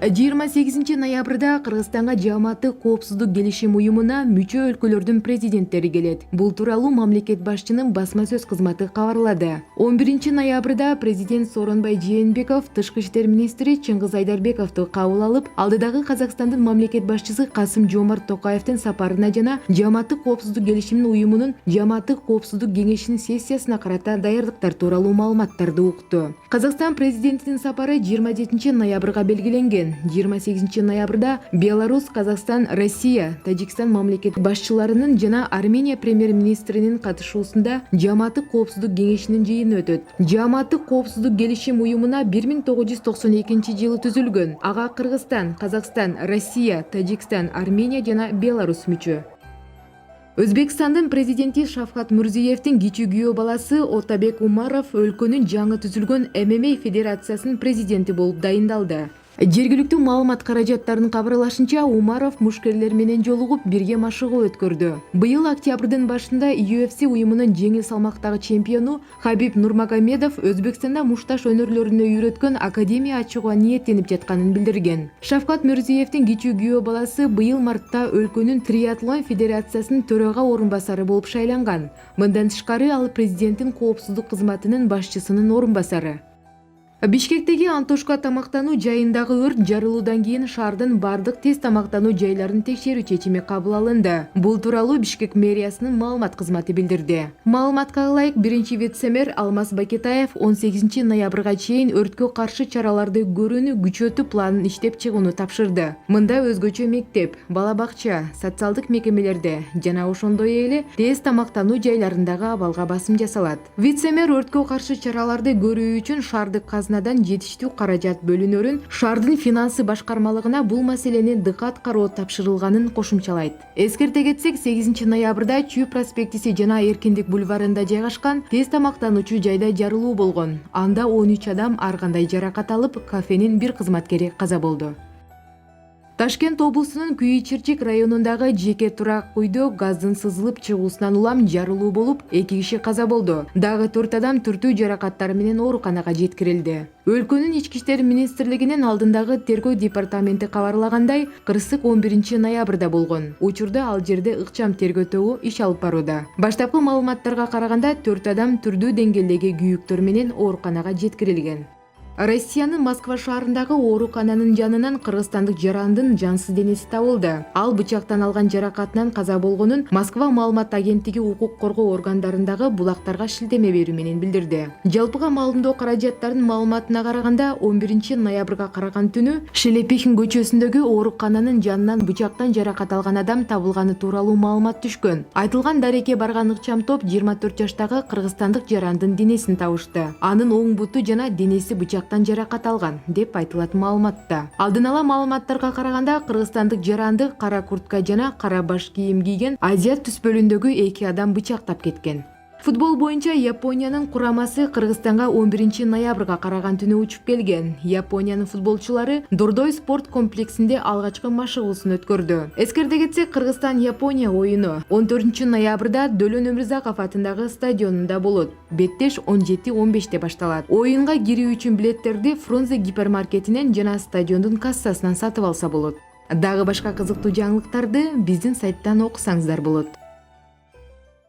28-ноябрда Кыргызстанга Жааматтык коопсуздук келишим уюмуна мүчө өлкөлөрдүн президенттери келет. Бул тууралуу мамлекет башчынын басма сөз кызматы кабарлады. 11-ноябрда президент Сооронбай Жээнбеков тышкы иштер министри Чыңгыз Айдарбековду кабыл алып, алдыдагы Казакстандын мамлекет башчысы Касым-Жомарт Токаевдин сапарына жана Жааматтык коопсуздук келишимин уюмунун Жааматтык коопсуздук кеңешинин сессиясына карата даярдыктар тууралуу маалыматтарды укту. Казакстан президентинин сапары 27-ноябрга белгиленген. 28-ноябрда Беларусь, Казакстан, Россия, Тажикстан мамлекет башчыларынын жана Армения премьер-министринин катышуусунда Жааматтык коопсуздук кеңешинин жыйыны өтөт. Жааматтык коопсуздук келишим уюмуна 1992-жылы түзүлгөн. Ага Кыргызстан, Казакстан, Россия, Тажикстан, Армения жана Беларусь мүчө. Өзбекстандын президенти Шавкат Мирзиевдин кичүү күйөө баласы Отабек Умаров өлкөнүн жаңы түзүлгөн ММА федерациясынын президенти болуп дайындалды. Жергиликтүү маалымат каражаттарынын кабарлашынча, Умаров мушкерлер менен жолугуп бирге машыгуу өткөрдү. Быйыл октябрдын башында UFC уюмунун жеңил салмактагы чемпиону Хабиб Нурмагомедов Өзбекстанда мушташ өнөрлөрүнө үйрөткөн академия ачууга ниеттенип жатканын билдирген. Шавкат Мирзиевдин кичүү күйөө баласы быйыл мартта өлкөнүн триатлон федерациясынын төрага орун басары болуп шайланган. Мындан тышкары ал президенттин коопсуздук кызматынын башчысынын орун басары. Бишкектеги Антошка тамактануу жайындагы өрт жарылуудан кийин шаардын бардык тез тамактануу жайларын текшерүү чечими кабыл алынды. Бул тууралуу Бишкек мэриясынын маалымат кызматы билдирди. Маалыматка ылайык, биринчи вице-мэр Алмаз Бакетаев 18-ноябрга чейин өрткө каршы чараларды көрүүнү күчөтүү планын иштеп чыгууну тапшырды. Мында өзгөчө мектеп, бала бакча, социалдык мекемелерде жана ошондой эле тез тамактануу жайларындагы абалга басым жасалат. Вице-мэр өрткө каршы чараларды көрүү үчүн шаардык казнадан жетиштүү каражат бөлүнөрүн, шаардын финансы башкармалыгына бул маселени дыкат кароо тапшырылганын кошумчалайт. Эскерте кетсек, 8-ноябрда Чүй проспектиси жана Эркиндик бульварында жайгашкан тез тамактануучу жайда жарылуу болгон. Анда 13 адам ар кандай жаракат алып, кафенин бир кызматкери каза болду. Ташкент облусунун Күйчирчик районундагы жеке турак үйдө газдын сызылып чыгуусунан улам жарылуу болуп, 2 киши каза болду. Дагы 4 адам түртүү жаракаттары менен ооруканага жеткирилди. Өлкөнүн ички иштер министрлигинин алдындагы тергөө департаменти кабарлагандай, кырсык 11-ноябрда болгон. Учурда ал жерде ыкчам тергөө тобу иш алып барууда. Баштапкы маалыматтарга караганда 4 адам түрдүү деңгээлдеги күйүктөр менен ооруканага жеткирилген. Россиянын Москва шаарындагы оорукананын жанынан кыргызстандык жарандын жансыз денеси табылды. Ал бычактан алган жаракатынан каза болгонун Москва маалымат агенттиги укук коргоо органдарындагы булактарга шилтеме берүү менен билдирди. Жалпыга маалымдоо каражаттарынын маалыматына караганда, 11-ноябрга караган түнү Шелепихин көчөсүндөгү оорукананын жанынан бычактан жаракат алган адам табылганы тууралуу маалымат түшкөн. Айтылган дарекке барган ыкчам топ 24 жаштагы кыргызстандык жарандын денесин табышты. Анын оң буту жана денеси бычак жаракат алган деп айтылат маалыматта. Алдын ала маалыматтарга караганда, кыргызстандык жаранды кара куртка жана кара баш кийим кийген азиат түспөлүндөгү 2 адам бычактап кеткен. Футбол боюнча Япониянын курамасы Кыргызстанга 11-ноябрга караган түнү учуп келген. Япониянын футболчулары Дордой спорт комплексинде алгачкы машыгуусун өткөрдү. Эскерте кетсек, Кыргызстан-Япония оюну 14-ноябрда Дөлөн Өмүрзаков атындагы стадионунда болот. Беттеш 17:15 башталат. Оюнга кирүү үчүн билеттерди Фрунзе гипермаркетинен жана стадиондун кассасынан сатып алса болот. Дагы башка кызыктуу жаңылыктарды биздин сайттан окусаңыздар болот.